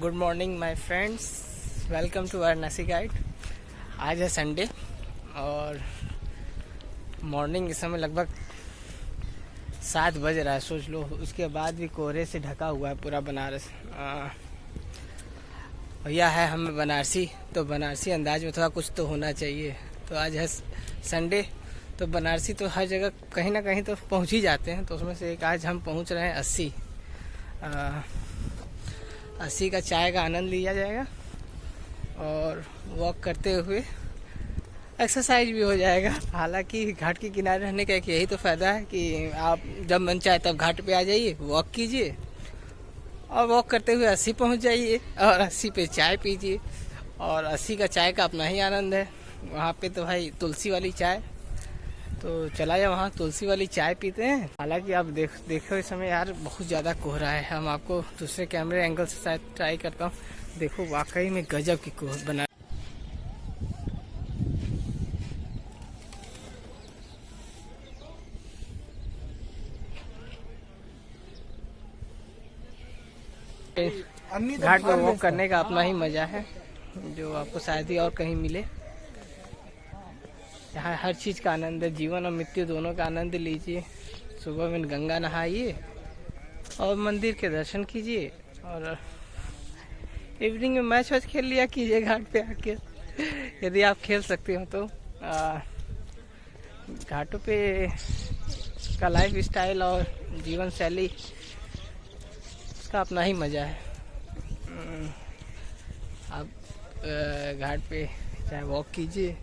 Good morning my friends, welcome to Varanasi guide. आज है Sunday और मॉर्निंग इस समय लगभग 7 बज रहा है। सोच लो, उसके बाद भी कोहरे से ढका हुआ है पूरा बनारस। भैया है हमें बनारसी, तो बनारसी अंदाज में थोड़ा कुछ तो होना चाहिए। तो आज है संडे, तो बनारसी तो हर जगह कहीं ना कहीं तो पहुंच ही जाते हैं। तो उसमें से एक आज हम पहुंच रहे हैं 80 का चाय का आनंद लिया जाएगा और वॉक करते हुए एक्सरसाइज भी हो जाएगा। हालांकि घाट के किनारे रहने का एक यही तो फ़ायदा है कि आप जब मन चाहे तब घाट पे आ जाइए, वॉक कीजिए और वॉक करते हुए 80 पहुंच जाइए और 80 पे चाय पीजिए। और 80 का चाय का अपना ही आनंद है। वहाँ पे तो भाई तुलसी वाली चाय, तो चला जाए वहाँ तुलसी वाली चाय पीते हैं। हालांकि आप देखो इस समय यार बहुत ज़्यादा कोहरा है। हम आपको दूसरे कैमरे एंगल से शायद ट्राई करता हूँ। देखो वाकई में गजब की कोहरा बना। घाट पर वॉक करने का अपना ही मज़ा है, जो आपको शायद ही और कहीं मिले। यहाँ हर चीज़ का आनंद है, जीवन और मृत्यु दोनों का आनंद लीजिए। सुबह में गंगा नहाइए और मंदिर के दर्शन कीजिए और इवनिंग में मैच वैच खेल लिया कीजिए घाट पे आके, यदि आप खेल सकते हो तो। घाटों पे का लाइफ स्टाइल और जीवन शैली, उसका अपना ही मज़ा है। आप घाट पे चाहे वॉक कीजिए,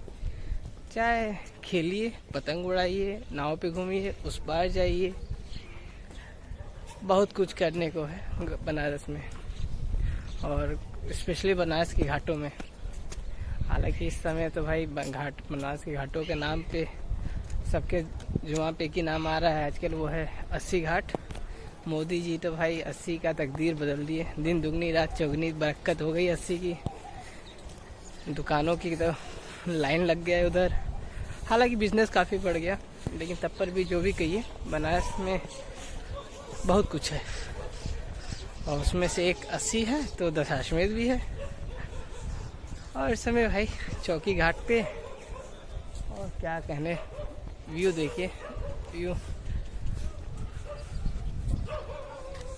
चाहे खेलिए, पतंग उड़ाइए, नाव पे घूमिए, उस पार जाइए। बहुत कुछ करने को है बनारस में और स्पेशली बनारस के घाटों में। हालांकि इस समय तो भाई बनारस के घाटों के नाम पे सबके जुआ पे की नाम आ रहा है आजकल, वो है 80 घाट। मोदी जी तो भाई 80 का तकदीर बदल दिए। दिन दुगनी रात चौगनी बरकत हो गई 80 की। दुकानों की तो लाइन लग गया है उधर। हालांकि बिजनेस काफ़ी बढ़ गया, लेकिन तब पर भी जो भी कहिए, बनारस में बहुत कुछ है और उसमें से एक 80 है तो दशाश्वमेध भी है। और इस समय भाई चौकी घाट पे, और क्या कहने, व्यू देखिए, व्यू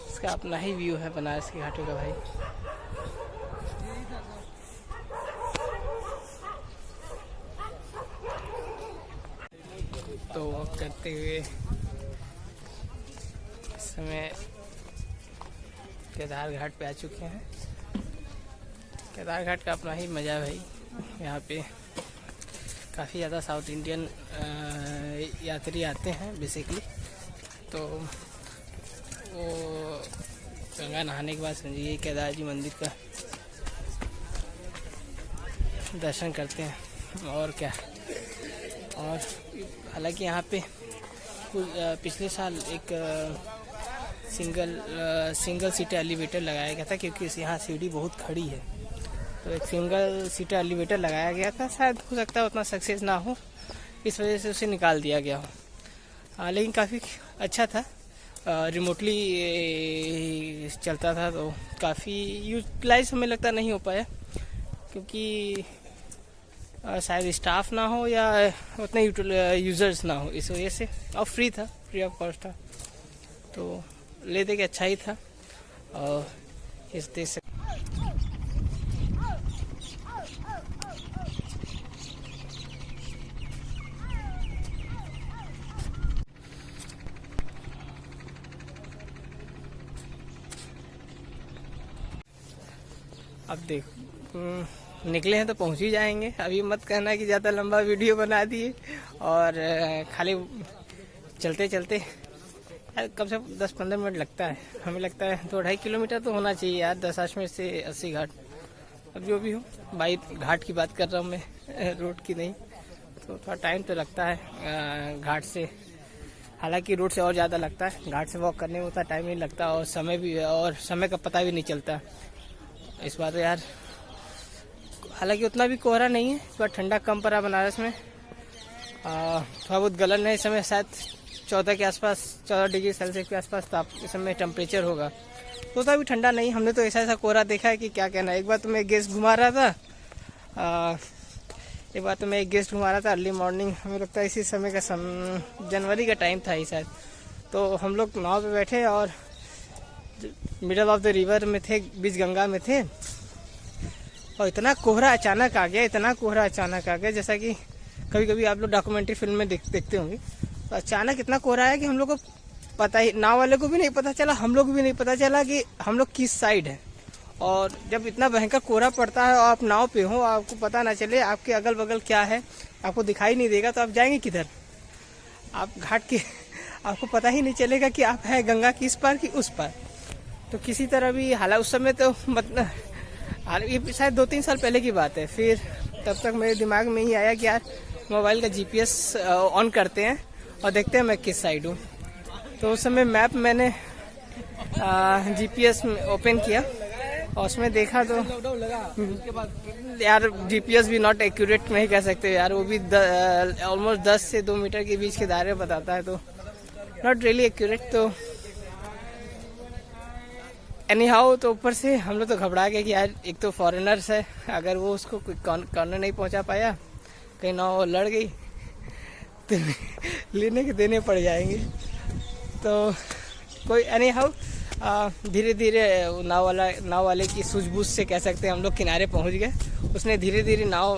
इसका अपना ही व्यू है बनारस के घाटों का भाई। तो वॉक करते हुए इस समय केदार घाट पे आ चुके हैं। केदार घाट का अपना ही मज़ा है भाई। यहाँ पे काफ़ी ज़्यादा साउथ इंडियन यात्री आते हैं बेसिकली। तो वो गंगा नहाने के बाद समझिए केदार जी मंदिर का दर्शन करते हैं और क्या। और हालांकि यहाँ पे पिछले साल एक सिंगल सीटर एलिवेटर लगाया गया था, क्योंकि यहाँ सीढ़ी बहुत खड़ी है। तो एक सिंगल सीटर एलिवेटर लगाया गया था, शायद हो सकता है उतना सक्सेस ना हो, इस वजह से उसे निकाल दिया गया हो। लेकिन काफ़ी अच्छा था, रिमोटली चलता था, तो काफ़ी यूटिलाइज हमें लगता नहीं हो पाया, क्योंकि शायद स्टाफ ना हो या उतने यूज़र्स ना हो, इस वजह से। और फ्री था, फ्री ऑफ कॉस्ट था, तो ले दे के अच्छा ही था। और इस देश से अब देख निकले हैं तो पहुंच ही जाएंगे। अभी मत कहना कि ज़्यादा लंबा वीडियो बना दिए और खाली चलते चलते यार कम से कम 10-15 मिनट लगता है। हमें लगता है 2-2.5 किलोमीटर तो होना चाहिए यार, दशाश्वमेध से 80 घाट। अब जो भी हो, बाई घाट की बात कर रहा हूँ मैं, रोड की नहीं। तो थोड़ा टाइम तो लगता है घाट से, हालांकि रोड से और ज़्यादा लगता है। घाट से वॉक करने में उतना टाइम नहीं लगता और समय का पता भी नहीं चलता इस बार तो यार। हालांकि उतना भी कोहरा नहीं है, थोड़ा ठंडा कम पड़ा बनारस में। थोड़ा बहुत गलन है इस समय, शायद 14 के आसपास, 14 डिग्री सेल्सियस के आसपास इस समय टेम्परेचर होगा। तो था भी ठंडा नहीं। हमने तो ऐसा कोहरा देखा है कि क्या कहना। एक बार तो मैं गेस्ट घुमा रहा था अर्ली मॉर्निंग, हमें लगता है इसी समय का जनवरी का टाइम था ही शायद। तो हम लोग नाव पे बैठे और मिडल ऑफ द रिवर में थे, बीच गंगा में थे, और इतना कोहरा अचानक आ गया, जैसा कि कभी कभी आप लोग डॉक्यूमेंट्री फिल्म में देखते होंगे। तो अचानक इतना कोहरा आया कि हम लोग को पता ही, नाव वाले को भी नहीं पता चला, हम लोग को भी नहीं पता चला कि हम लोग किस साइड है। और जब इतना भयंकर कोहरा पड़ता है और आप नाव पे हो, आपको पता ना चले आपके अगल बगल क्या है, आपको दिखाई नहीं देगा, तो आप जाएंगे किधर? आप घाट के आपको पता ही नहीं चलेगा कि आप है गंगा की इस पार कि उस पार। तो किसी तरह भी हालांकि उस समय तो मतलब ये शायद 2-3 साल पहले की बात है। फिर तब तक मेरे दिमाग में ही आया कि यार मोबाइल का GPS ऑन करते हैं और देखते हैं मैं किस साइड हूँ। तो उस समय मैप मैंने GPS ओपन किया और उसमें देखा तो यार GPS भी नॉट एक्यूरेट नहीं कह सकते यार, वो भी ऑलमोस्ट 10 से 2 मीटर के बीच के दायरे बताता है, तो नॉट रियली एक्यूरेट। तो एनी हाउ, तो ऊपर से हम लोग तो घबरा गए कि यार एक तो फॉरेनर्स है, अगर वो उसको कोई कॉर्नर नहीं पहुंचा पाया, कहीं नाव लड़ गई तो लेने के देने पड़ जाएंगे। तो कोई एनी हाउ धीरे धीरे नाव वाले की सूझबूझ से कह सकते हैं हम लोग किनारे पहुंच गए। उसने धीरे धीरे नाव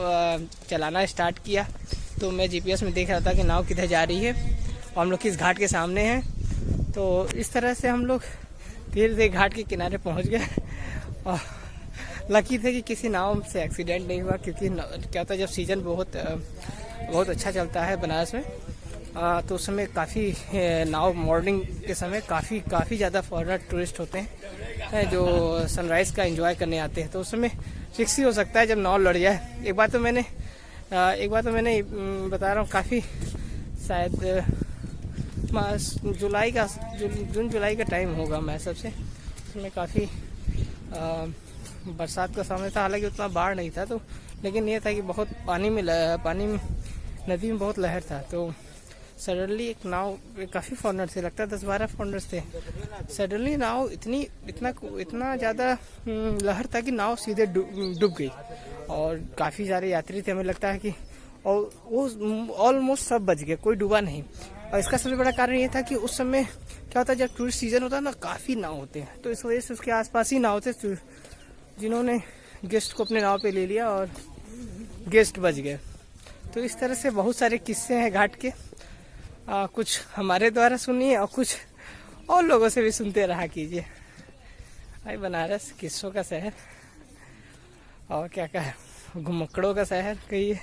चलाना स्टार्ट किया। तो मैं GPS में देख रहा था कि नाव किधर जा रही है और हम लोग किस घाट के सामने हैं। तो इस तरह से हम लोग धीरे धीरे घाट के किनारे पहुंच गए और लकी थे कि किसी नाव से एक्सीडेंट नहीं हुआ, क्योंकि क्या होता है जब सीज़न बहुत अच्छा चलता है बनारस में, तो उस समय काफ़ी नाव मॉर्निंग के समय काफ़ी ज़्यादा फॉरेनर टूरिस्ट होते हैं जो सनराइज़ का एंजॉय करने आते हैं। तो उस समय रिस्क ही हो सकता है जब नाव लड़ जाए। एक बार तो मैंने बता रहा हूँ, काफ़ी शायद जून जुलाई का टाइम होगा मैं सबसे, उसमें काफ़ी बरसात का समय था। हालांकि उतना बाढ़ नहीं था, तो लेकिन ये था कि बहुत पानी में नदी में बहुत लहर था। तो सडनली एक नाव, काफ़ी फॉरनर थे, लगता है 10-12 फॉरनर्स थे। सडनली नाव इतना ज़्यादा लहर था कि नाव सीधे डूब गई और काफ़ी सारे यात्री थे। हमें लगता है कि और वो ऑलमोस्ट सब बच गए, कोई डूबा नहीं। और इसका सबसे बड़ा कारण ये था कि उस समय क्या होता है, जब टूरिस्ट सीजन होता है ना, काफ़ी नाव होते हैं, तो इस वजह से उसके आसपास ही नाव थे जिन्होंने गेस्ट को अपने नाव पे ले लिया और गेस्ट बच गए। तो इस तरह से बहुत सारे किस्से हैं घाट के, कुछ हमारे द्वारा सुनिए और कुछ और लोगों से भी सुनते रहा कीजिए। भाई बनारस किस्सों का शहर, और क्या कहा, घुमक्कड़ों का शहर कहिए,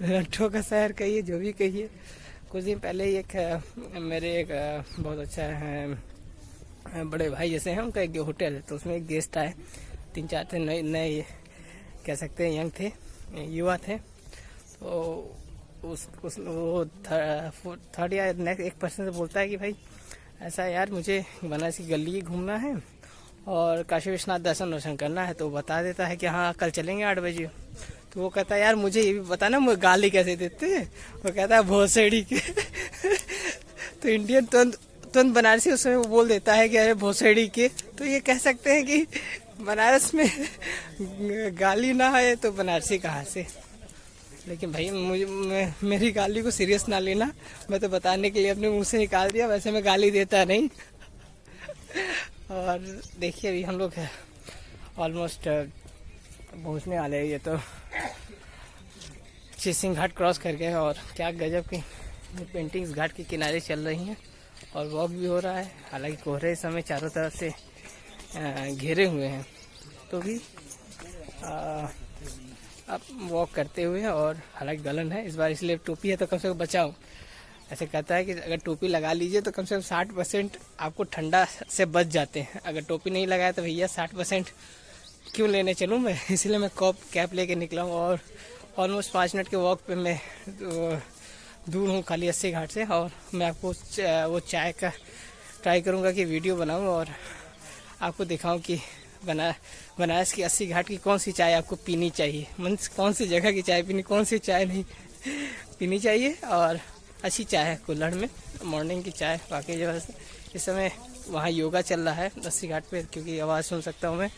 लट्ठों का शहर कहिए, जो भी कहिए। कुछ दिन पहले ही मेरे एक बहुत अच्छा है बड़े भाई जैसे हैं, उनका एक होटल है, तो उसमें एक गेस्ट आए, 3-4 थे, नए कह सकते हैं, यंग थे, युवा थे। तो वो थर्ड या नेक्स्ट एक पर्सन से बोलता है कि भाई ऐसा यार, मुझे बनारस की गली घूमना है और काशी विश्वनाथ दर्शन करना है। तो बता देता है कि हाँ कल चलेंगे 8 बजे। तो वो कहता है यार मुझे ये भी बताना, मुझे गाली कैसे देते हैं। वो कहता है भोसड़ी के तो इंडियन तुरंत बनारसी उसमें वो बोल देता है कि अरे भोसड़ी के। तो ये कह सकते हैं कि बनारस में गाली ना है तो बनारसी कहाँ से। लेकिन भाई मेरी गाली को सीरियस ना लेना, मैं तो बताने के लिए अपने मुंह से निकाल दिया, वैसे मैं गाली देता नहीं। और देखिए अभी हम लोग ऑलमोस्ट पहुँचने वाले हैं, ये तो चिसिंग घाट क्रॉस कर गए और क्या गजब की पेंटिंग्स घाट के किनारे चल रही हैं और वॉक भी हो रहा है। हालांकि कोहरे इस समय चारों तरफ से घेरे हुए हैं, तो भी अब वॉक करते हुए, और हालांकि गलन है इस बार, इसलिए टोपी है तो कम से कम बचाओ। ऐसे कहता है कि अगर टोपी लगा लीजिए तो कम से कम 60% आपको ठंडा से बच जाते हैं। अगर टोपी नहीं लगाया तो भैया 60% क्यों लेने चलूँ मैं, इसलिए मैं कैप लेके निकला हूँ। और ऑलमोस्ट 5 मिनट के वॉक पे मैं दूर हूँ खाली 80 घाट से। और मैं आपको वो चाय का ट्राई करूँगा कि वीडियो बनाऊँ और आपको दिखाऊँ कि बनारस की 80 घाट की कौन सी चाय आपको पीनी चाहिए, मीन्स कौन सी जगह की चाय पीनी, कौन सी चाय नहीं पीनी चाहिए। और अच्छी चाय है कुल्हड़ में, मॉर्निंग की चाय वाकई ज़बरदस्त। इस समय वहाँ योगा चल रहा है अस्सी घाट पे, क्योंकि आवाज़ सुन सकता हूँ मैं।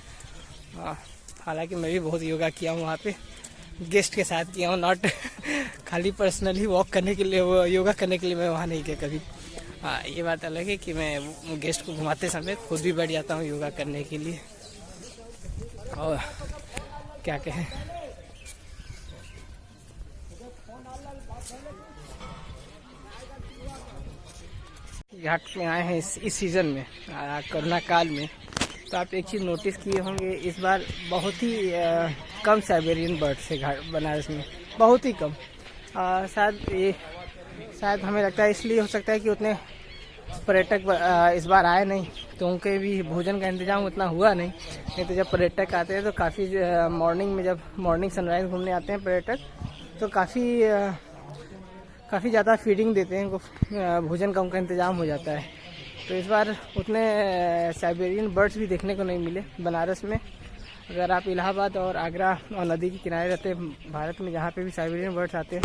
हालांकि मैं भी बहुत योगा किया हूँ वहाँ पे, गेस्ट के साथ किया हूँ, नॉट खाली पर्सनली वॉक करने के लिए, वो योगा करने के लिए मैं वहाँ नहीं गया कभी। हाँ, ये बात अलग है कि मैं गेस्ट को घुमाते समय खुद भी बैठ जाता हूँ योगा करने के लिए। और क्या कहें, घाट में आए हैं इस सीज़न में, कोरोना काल में। तो आप एक चीज़ नोटिस किए होंगे, इस बार बहुत ही कम साइबेरियन बर्ड्स है घाट बनारस में, बहुत ही कम। शायद हमें लगता है इसलिए हो सकता है कि उतने पर्यटक इस बार आए नहीं, तो उनके भी भोजन का इंतजाम उतना हुआ नहीं। तो जब पर्यटक आते हैं तो काफ़ी मॉर्निंग में, जब मॉर्निंग सनराइज घूमने आते हैं पर्यटक, तो काफ़ी ज़्यादा फीडिंग देते हैं, भोजन का उनका इंतज़ाम हो जाता है। तो इस बार उतने साइबेरियन बर्ड्स भी देखने को नहीं मिले बनारस में। अगर आप इलाहाबाद और आगरा और नदी के किनारे रहते हैं भारत में, जहाँ पे भी साइबेरियन बर्ड्स आते हैं,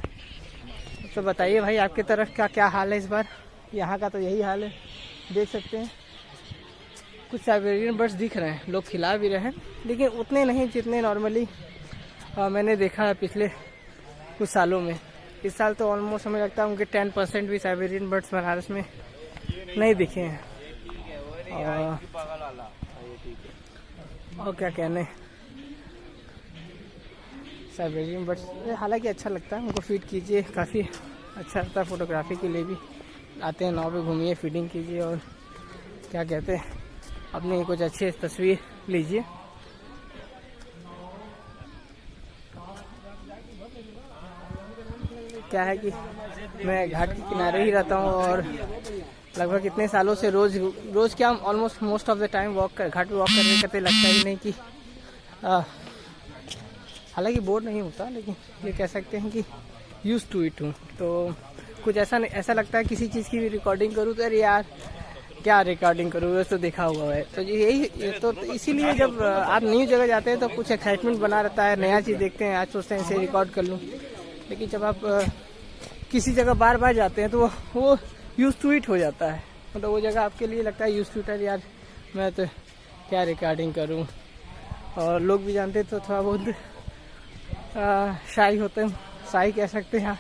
तो बताइए भाई आपके तरफ का क्या हाल है इस बार। यहाँ का तो यही हाल है, देख सकते हैं कुछ साइबेरियन बर्ड्स दिख रहे हैं, लोग खिला भी रहे हैं, लेकिन उतने नहीं जितने नॉर्मली मैंने देखा है पिछले कुछ सालों में। इस साल तो ऑलमोस्ट हमें लगता है उनके 10% भी साइबेरियन बर्ड्स बनारस में नहीं दिखे हैं। और क्या कहने, साइबेरियन बर्ड्स हालांकि अच्छा लगता है, उनको फीड कीजिए, काफ़ी अच्छा लगता है, फोटोग्राफी के लिए भी आते हैं, नाव पे घूमिए, फीडिंग कीजिए और क्या कहते हैं अपनी कुछ अच्छी तस्वीर लीजिए। क्या है कि मैं घाट के किनारे ही रहता हूँ और लगभग इतने सालों से रोज़ क्या almost most of the time घाट पे वॉक करते लगता ही नहीं कि हालांकि बोर नहीं होता, लेकिन ये कह सकते हैं कि यूज्ड टू इट हूँ। तो कुछ ऐसा लगता है किसी चीज़ की भी रिकॉर्डिंग करूँ तो अरे यार क्या रिकॉर्डिंग करूँ, तो देखा हुआ है। तो यही तो इसीलिए जब आप न्यू जगह जाते हैं तो कुछ एक्साइटमेंट बना रहता है, नया चीज़ देखते हैं, आज सोचते हैं इसे रिकॉर्ड कर लूँ। लेकिन जब आप किसी जगह बार बार जाते हैं तो वो यूज टू इट हो जाता है, मतलब वो जगह आपके लिए लगता है यूज टू इट है, यार मैं तो क्या रिकॉर्डिंग करूं। और लोग भी जानते हैं तो थोड़ा बहुत शाई होते हैं, शाई कह सकते हैं।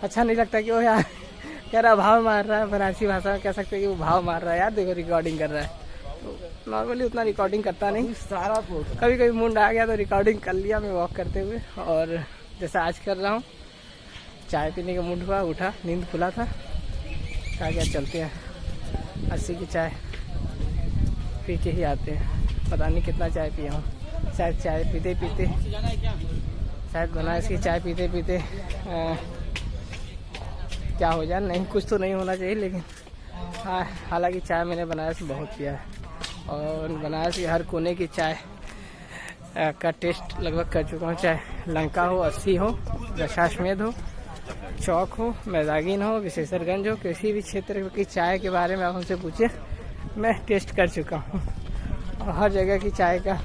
अच्छा नहीं लगता कि वो यार कह रहा भाव मार रहा है, बनारसी भाषा में कह सकते हैं कि वो भाव मार रहा है, यार देखो रिकॉर्डिंग कर रहा है। तो नॉर्मली उतना रिकॉर्डिंग करता नहीं, सारा कभी कभी मूड आ गया तो रिकॉर्डिंग कर लिया मैं वॉक करते हुए। और जैसा आज कर रहा हूँ, चाय पीने का मूड हुआ, उठा, नींद खुला था, क्या चलते हैं 80 की चाय पी के ही आते हैं। पता नहीं कितना चाय पिया हूँ, शायद चाय पीते पीते, शायद बनारस की चाय पीते पीते क्या हो जाए, नहीं कुछ तो नहीं होना चाहिए, लेकिन हालांकि चाय मैंने बनारस में बहुत पिया है और बनारस के हर कोने की चाय का टेस्ट लगभग कर चुका हूँ। चाहे लंका हो, 80 हो, दशाश्वमेध हो, चौक हो, मैदागिन हो, विशेषरगंज हो, किसी भी क्षेत्र की चाय के बारे में आप हमसे पूछिए, मैं टेस्ट कर चुका हूँ। और हर जगह की चाय का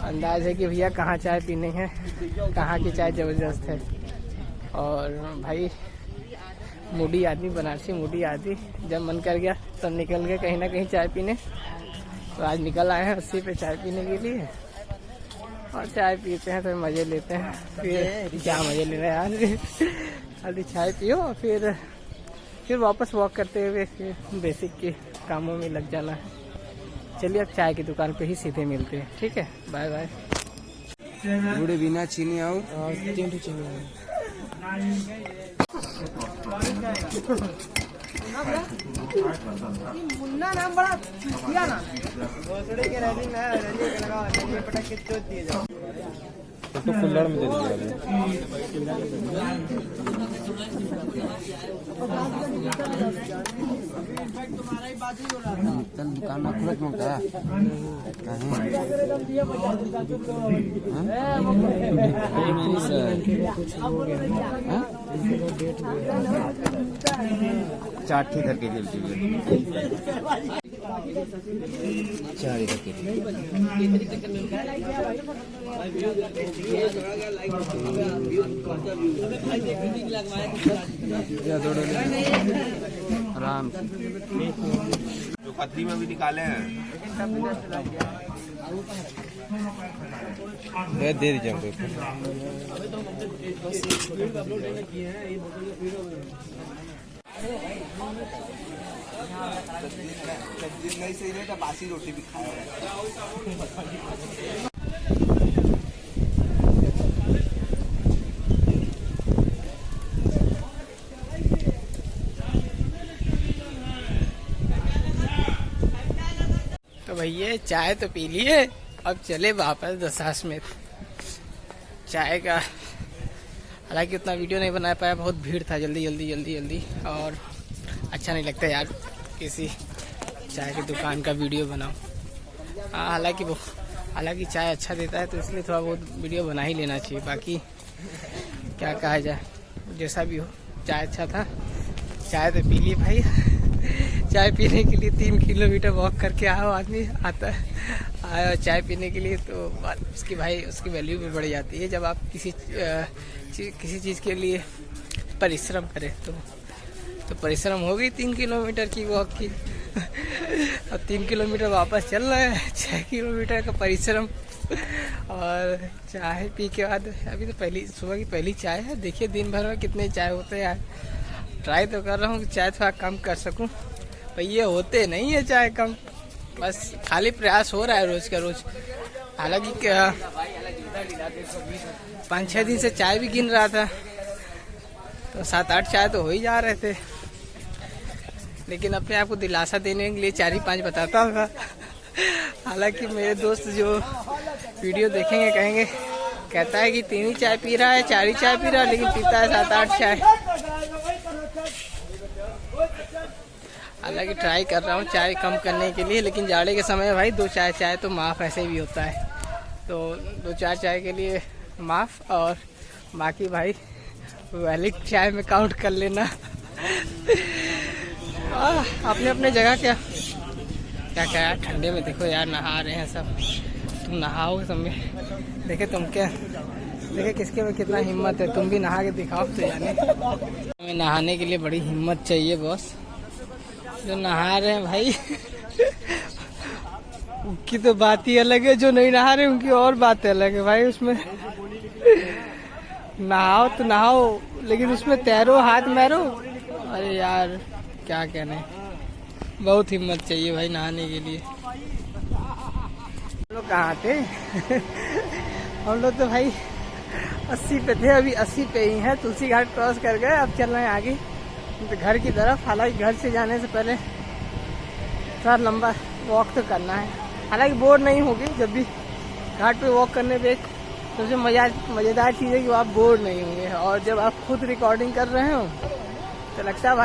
अंदाज है कि भैया कहाँ चाय पीनी है, कहाँ की चाय ज़बरदस्त है। और भाई मूडी आदमी, बनारसी मूडी आदमी, जब मन कर गया तब निकल गए कहीं ना कहीं चाय पीने। तो आज निकल आए हैं 80 पे चाय पीने के लिए और चाय पीते हैं, फिर मज़े लेते हैं। फिर क्या मज़े ले रहे हैं यार, खाली चाय पियो और फिर वापस वॉक करते हुए फिर बेसिक के कामों में लग जाना है। चलिए अब चाय की दुकान पे ही सीधे मिलते हैं, ठीक है, बाय बाय। बूढ़े बिना चीनी और 3 चीनी मुन्ना नाम बड़ा किया ना, भोसड़े के रैली में रैली लगा रैली पटक के चोट दिए जाओ तो कुल्लड़ में दे दिया दुकान में खुलत में का चाट इधर के जल्दी आराम से जो पत्ती में भी निकाले हैं दे दीजिए हमको। नहीं सही नहीं तो बासी रोटी भी खाया तो भैया चाय तो पी लिए, अब चले वापस दशाश्वमेध। चाय का हालांकि उतना वीडियो नहीं बना पाया, बहुत भीड़ था, जल्दी और अच्छा नहीं लगता यार किसी चाय की दुकान का वीडियो बनाओ। हालांकि चाय अच्छा देता है तो इसलिए थोड़ा बहुत वीडियो बना ही लेना चाहिए। बाकी क्या कहा जाए, जैसा भी हो चाय अच्छा था। चाय तो पी ली भाई। चाय पीने के लिए 3 किलोमीटर वॉक करके आदमी आया चाय पीने के लिए, तो उसकी वैल्यू भी बढ़ जाती है जब आप किसी चीज़ के लिए परिश्रम करें। तो परिश्रम हो गई 3 किलोमीटर की वॉक की। अब 3 किलोमीटर वापस चल रहे हैं, 6 किलोमीटर का परिश्रम। और चाय पी के बाद अभी तो सुबह की पहली चाय है। देखिए दिन भर में कितने चाय होते हैं यार। ट्राई तो कर रहा हूँ कि चाय थोड़ा कम कर सकूँ, पर ये होते नहीं है चाय कम, बस खाली प्रयास हो रहा है रोज का रोज। हालांकि 5-6 दिन से चाय भी गिन रहा था, तो 7-8 चाय तो हो ही जा रहे थे, लेकिन अपने आप को दिलासा देने के लिए 4-5 बताता होगा। हालांकि मेरे दोस्त जो वीडियो देखेंगे कहेंगे, कहता है कि 3 ही चाय पी रहा है, 4 ही चाय पी रहा है, लेकिन पीता है 7-8 चाय। हालांकि ट्राई कर रहा हूँ चाय कम करने के लिए, लेकिन जाड़े के समय भाई 2 चाय तो माफ़ ऐसे भी होता है। तो 2-4 चाय के लिए माफ़, और बाकी भाई वैलिड चाय में काउंट कर लेना। अपने जगह क्या यार, ठंडे में देखो यार नहा रहे हैं सब। तुम नहाओगे समय देखे किसके में कितना हिम्मत है। तुम भी नहा के दिखाओ तो जाने। हमें नहाने के लिए बड़ी हिम्मत चाहिए बॉस। जो नहा रहे हैं भाई उनकी तो बात ही अलग है, जो नहीं नहा रहे उनकी और बात अलग है भाई। उसमें नहाओ तो नहाओ, लेकिन उसमें तैरो, हाथ मारो, अरे यार क्या कहने, बहुत हिम्मत चाहिए भाई नहाने के लिए। हम लोग कहाँ थे? हम लोग तो भाई 80 पे थे, अभी 80 पे ही हैं। तुलसी घाट क्रॉस कर गए, अब चल रहे हैं आगे घर की तरफ। हालांकि घर से जाने से पहले थोड़ा लंबा वॉक तो करना है। हालांकि बोर नहीं होगी, जब भी घाट पे वॉक करने पे एक सबसे मज़ेदार चीज़ है कि आप बोर नहीं होंगे। और जब आप खुद रिकॉर्डिंग कर रहे हो तो लगता है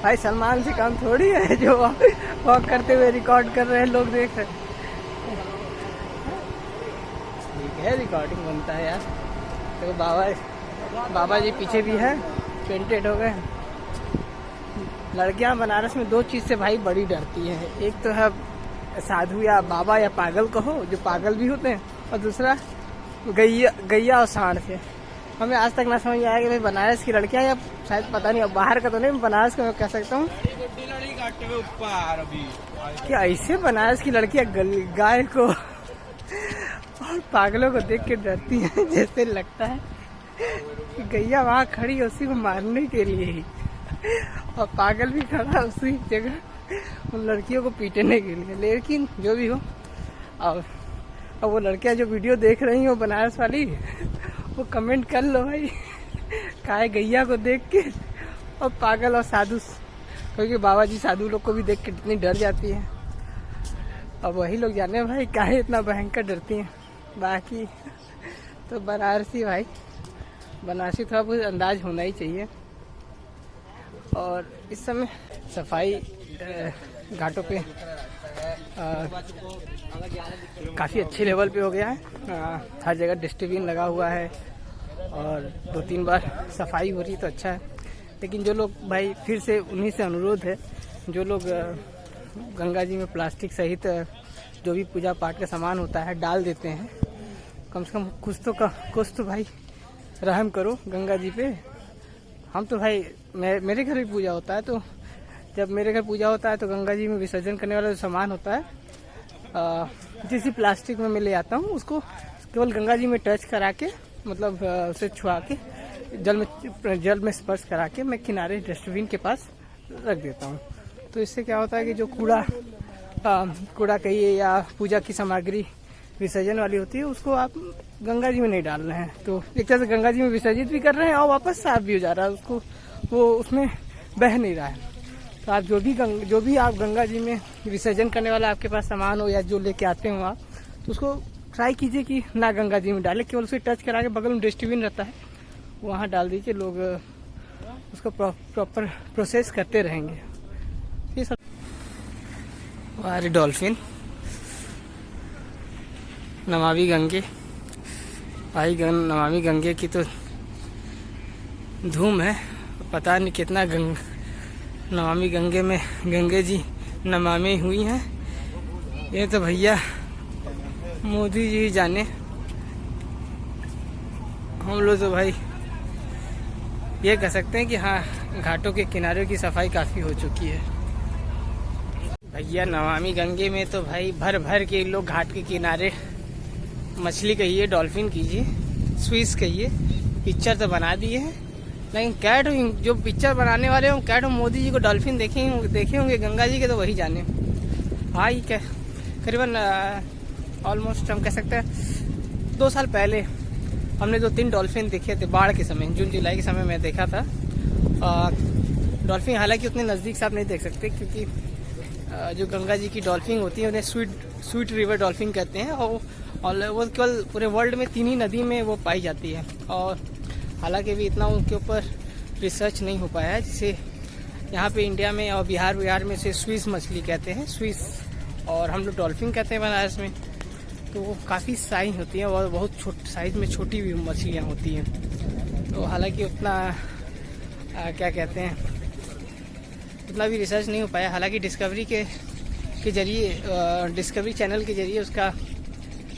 भाई सलमान से काम थोड़ी है जो वॉक करते हुए रिकॉर्ड कर रहे हैं, लोग देख रहे हैं। ठीक है, रिकॉर्डिंग बनता है यार। तो बाबा जी पीछे भी है, पेंटेड हो गए। लड़कियां बनारस में 2 चीज़ से भाई बड़ी डरती हैं। एक तो है साधु या बाबा या पागल कहो, जो पागल भी होते हैं, और दूसरा गैया और सांड से। हमें आज तक ना समझ आया कि भाई बनारस की लड़कियां, या शायद पता नहीं, अब बाहर का तो नहीं, बनारस का मैं कह सकता हूँ कि ऐसे बनारस की लड़कियां गाय को और पागलों को देख के डरती हैं, जैसे लगता है कि गैया वहाँ खड़ी उसी को मारने के लिए ही, और पागल भी खड़ा उसी जगह उन लड़कियों को पीटने के लिए। लेकिन जो भी हो, अब वो लड़कियां जो वीडियो देख रही हो बनारस वाली, वो कमेंट कर लो भाई, काहे गैया को देख के और पागल और साधु, क्योंकि बाबा जी साधु लोग को भी देख के कितनी डर जाती है। अब वही लोग जाने भाई काहे इतना भयंकर डरती हैं। बाकी तो बनारसी थोड़ा बहुत अंदाज होना ही चाहिए। और इस समय सफाई घाटों पे काफ़ी अच्छे लेवल पे हो गया है। हर जगह डस्टबिन लगा हुआ है और 2-3 बार सफाई हो रही तो अच्छा है। लेकिन जो लोग भाई, फिर से उन्हीं से अनुरोध है, जो लोग गंगा जी में प्लास्टिक सहित जो भी पूजा पाठ का सामान होता है डाल देते हैं। कम से कम कुछ तो भाई रहम करो गंगा जी पे। हम तो भाई मेरे घर भी पूजा होता है, तो जब मेरे घर पूजा होता है तो गंगा जी में विसर्जन करने वाला जो सामान होता है जिस प्लास्टिक में मैं ले आता हूँ उसको केवल गंगा जी में टच करा के, मतलब उसे छुआ के जल में स्पर्श करा के मैं किनारे डस्टबिन के पास रख देता हूँ। तो इससे क्या होता है कि जो कूड़ा कहिए या पूजा की सामग्री विसर्जन वाली होती है उसको आप गंगा जी में नहीं डाल रहे हैं, तो एक तरह से गंगा जी में विसर्जित भी कर रहे हैं और वापस साफ भी हो जा रहा है, उसको वो उसमें बह नहीं रहा है। तो आप जो भी आप गंगा जी में विसर्जन करने वाला आपके पास सामान हो या जो लेके आते हो आप, तो उसको ट्राई कीजिए कि ना गंगा जी में डालें, केवल उसे टच करा के बगल में डस्टबिन रहता है वहाँ डाल दीजिए। लोग उसको प्रॉपर प्रोसेस करते रहेंगे। ये सब हमारे डॉल्फिन नमामि गंगे भाई नमामि गंगे की तो धूम है। पता नहीं कितना नमामि गंगे में गंगे जी नमामि हुई हैं, ये तो भैया मोदी जी जाने। हम लोग तो भाई ये कह सकते हैं कि हाँ, घाटों के किनारे की सफाई काफ़ी हो चुकी है। भैया नमामि गंगे में तो भाई भर भर के लोग घाट के किनारे मछली कहिए, डॉल्फिन कीजिए, स्विस कहिए, पिक्चर तो बना दिए हैं, लेकिन कैट जो पिक्चर बनाने वाले हों कैट मोदी जी को डॉल्फिन देखे होंगे गंगा जी के, तो वही जाने। हाँ, ये क्या करीबन ऑलमोस्ट हम कह सकते हैं 2 साल पहले हमने 2-3 डॉल्फिन देखे थे बाढ़ के समय, जून जुलाई के समय में देखा था। डॉल्फिन हालांकि उतने नज़दीक से आप नहीं देख सकते क्योंकि जो गंगा जी की डॉल्फिन होती है उन्हें स्वीट रिवर डॉल्फिन कहते हैं, और वो केवल पूरे वर्ल्ड में 3 ही नदी में वो पाई जाती है। और हालांकि भी इतना उनके ऊपर रिसर्च नहीं हो पाया है, जिसे यहाँ पे इंडिया में और बिहार में से स्विस मछली कहते हैं, स्विस, और हम लोग डॉल्फिन कहते हैं बनारस में। तो वो काफ़ी साइज होती हैं और बहुत छोटे साइज में छोटी भी मछलियाँ होती हैं। तो हालांकि उतना क्या कहते हैं उतना भी रिसर्च नहीं हो पाया। हालांकि डिस्कवरी के जरिए डिस्कवरी चैनल के जरिए उसका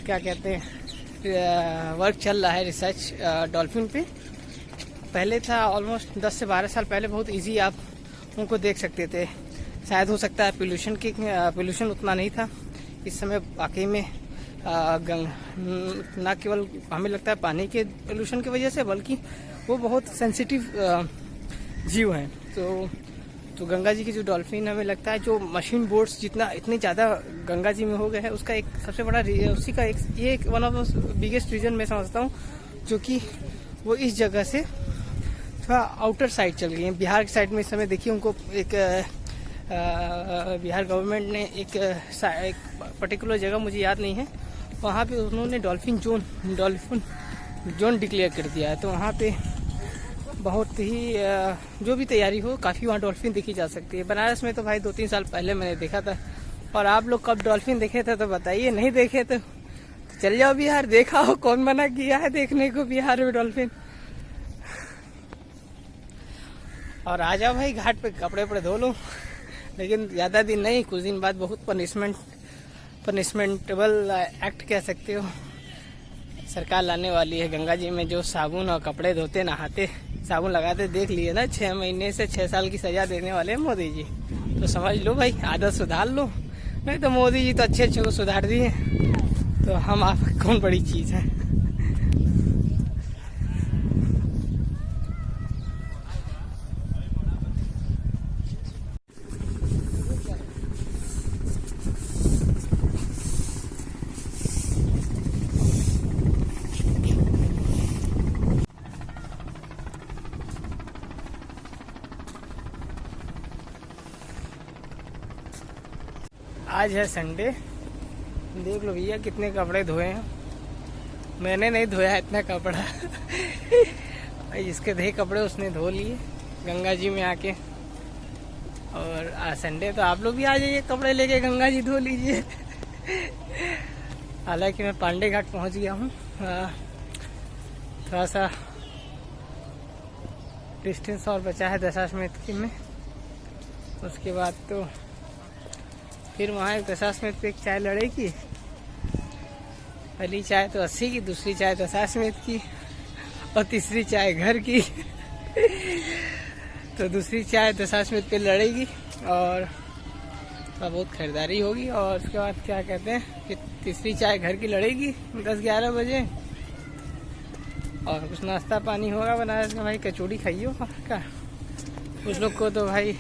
क्या कहते हैं वर्क चल रहा है, रिसर्च डॉल्फिन पे। पहले था ऑलमोस्ट 10 से 12 साल पहले बहुत इजी आप उनको देख सकते थे। शायद हो सकता है पोल्यूशन उतना नहीं था। इस समय वाकई में ना केवल हमें लगता है पानी के पोल्यूशन की वजह से, बल्कि वो बहुत सेंसिटिव जीव हैं। तो गंगा जी की जो डॉल्फिन हमें लगता है जो मशीन बोट्स इतने ज़्यादा गंगा जी में हो गए हैं, उसका एक सबसे बड़ा उसी का ये एक one of the biggest reason मैं समझता हूँ, जो कि वो इस जगह से थोड़ा आउटर साइड चल गई हैं। बिहार की साइड में इस समय देखिए उनको एक बिहार गवर्नमेंट ने एक पर्टिकुलर जगह मुझे याद नहीं है, वहाँ पे उन्होंने डॉल्फिन जोन डिक्लेयर कर दिया है। तो वहाँ पे बहुत ही जो भी तैयारी हो काफ़ी वहाँ डॉल्फिन देखी जा सकती है। बनारस में तो भाई 2-3 साल पहले मैंने देखा था। और आप लोग कब डॉल्फिन देखे थे तो बताइए, नहीं देखे तो चल जाओ बिहार, देखा हो, कौन मना किया है देखने को बिहार में डॉल्फिन। और आ जाओ भाई घाट पे, कपड़े वपड़े धो लो, लेकिन ज़्यादा दिन नहीं, कुछ दिन बाद बहुत पनिशमेंटेबल एक्ट कह सकते हो सरकार लाने वाली है। गंगा जी में जो साबुन और कपड़े धोते नहाते साबुन लगाते देख लिए ना, 6 महीने से 6 साल की सजा देने वाले हैं मोदी जी। तो समझ लो भाई, आदत सुधार लो, नहीं तो मोदी जी तो अच्छे को सुधार दिए, तो हम आप कौन बड़ी चीज़ है। आज है संडे, देख लो भैया कितने कपड़े धोए हैं। मैंने नहीं धोया इतना कपड़ा भाई जिसके थे कपड़े उसने धो लिए गंगा जी में आके। और आज संडे तो आप लोग भी आ जाइए, कपड़े लेके गंगा जी धो लीजिए। हालांकि मैं पांडे घाट पहुंच गया हूँ, थोड़ा सा डिस्टेंस और बचा है दशाश्वमेध में। उसके बाद तो फिर वहाँ एक दशाश्वमेध पे एक चाय लड़ेगी। पहली चाय तो 80 की, दूसरी चाय दशाश्वमेध की और तीसरी चाय घर की। तो दूसरी चाय दशाश्वमेध पे लड़ेगी और थोड़ा बहुत खरीदारी होगी और उसके बाद क्या कहते हैं कि तीसरी चाय घर की लड़ेगी 10-11 बजे। और कुछ नाश्ता पानी होगा बनारस में भाई। कचौड़ी खाइयो का, कुछ लोग को तो भाई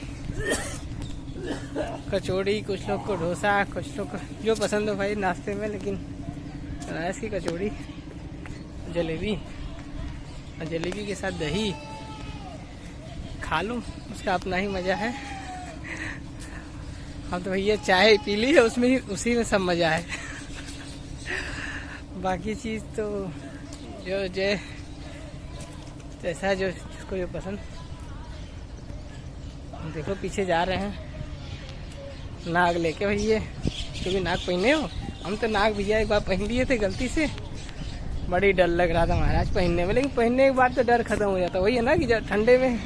कचौड़ी, कुछ लोग को डोसा, कुछ लोग को जो पसंद हो भाई नाश्ते में। लेकिन बनारस की कचौड़ी, जलेबी और जलेबी के साथ दही खा लो, उसका अपना ही मज़ा है। हम तो भैया चाय पी ली है, उसमें ही उसी में सब मज़ा है। बाकी चीज़ तो जो जैसा जो जिसको जो पसंद। देखो पीछे जा रहे हैं नाग लेके भैया, क्योंकि नाग पहने हो। हम तो नाग भैया एक बार पहन लिए थे गलती से, बड़ी डर लग रहा था महाराज पहनने में। लेकिन पहनने के बाद तो डर खत्म हो जाता। वही है ना कि जब ठंडे में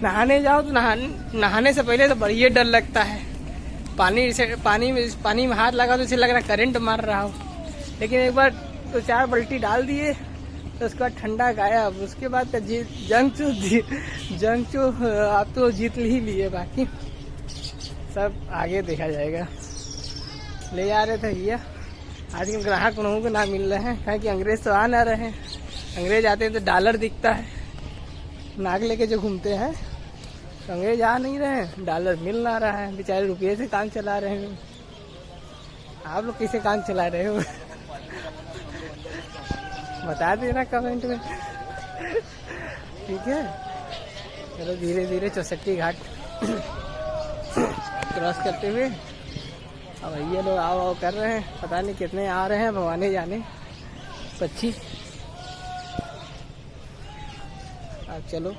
नहाने जाओ तो नहाने से पहले तो बढ़िया डर लगता है। पानी में हाथ लगा तो इसे लग रहा करंट मार रहा हो। लेकिन एक बार तो 4 बाल्टी डाल दिए तो उसके बाद ठंडा गायब। उसके बाद तो जंग चो आप तो जीत ही लिए, बाकी सब आगे देखा जाएगा। ले जा रहे थे भैया, आजकल ग्राहक उन्होंने को ना मिल रहे हैं, कहें कि अंग्रेज तो आ ना रहे हैं। अंग्रेज आते हैं तो डॉलर दिखता है, नाग लेके जो घूमते हैं तो अंग्रेज आ नहीं रहे हैं, डॉलर मिल ना रहा है। बेचारे रुपये से काम चला रहे हैं। आप लोग कैसे काम चला रहे हो? बता देना कमेंट में। ठीक है, चलो धीरे धीरे 64 घाट क्रॉस करते हुए अब भैया लोग आओ कर रहे हैं। पता नहीं कितने आ रहे हैं, भगवान जाने। 25। अब चलो,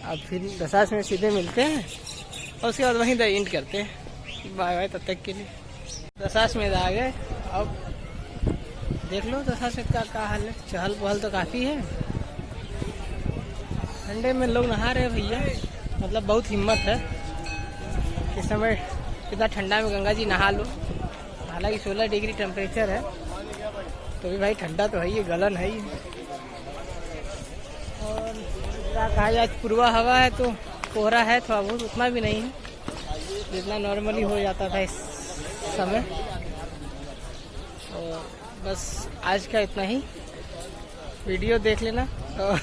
अब फिर दशाश्वमेध में सीधे मिलते हैं और उसके बाद वहीं द एंड करते हैं। बाय बाय तब तक के लिए। दशाश्वमेध आ गए, अब देख लो दशाश्वमेध का क्या हाल है। चहल पहल तो काफ़ी है। ठंडे में लोग नहा रहे हैं भैया, मतलब बहुत हिम्मत है। इस समय कितना ठंडा में गंगा जी नहा लो। हालांकि 16 डिग्री टेम्परेचर है, तो भी भाई ठंडा तो है ही, गलन है ही। और क्या कहा जाए, पूर्वा हवा है तो कोहरा है थोड़ा बहुत, उतना भी नहीं है जितना नॉर्मली हो जाता था इस समय। और बस आज का इतना ही। वीडियो देख लेना और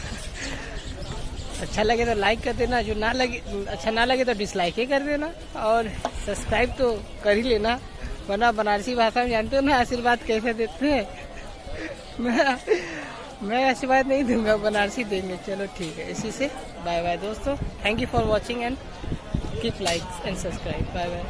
अच्छा लगे तो लाइक कर देना, जो ना लगे अच्छा ना लगे तो डिसलाइक ही कर देना। और सब्सक्राइब तो कर ही लेना, वरना बनारसी भाषा में जानते हो ना आशीर्वाद कैसे देते हैं। मैं आशीर्वाद नहीं दूंगा, बनारसी देंगे। चलो ठीक है, इसी से बाय बाय दोस्तों। Thank you for watching and keep likes and subscribe. Bye bye.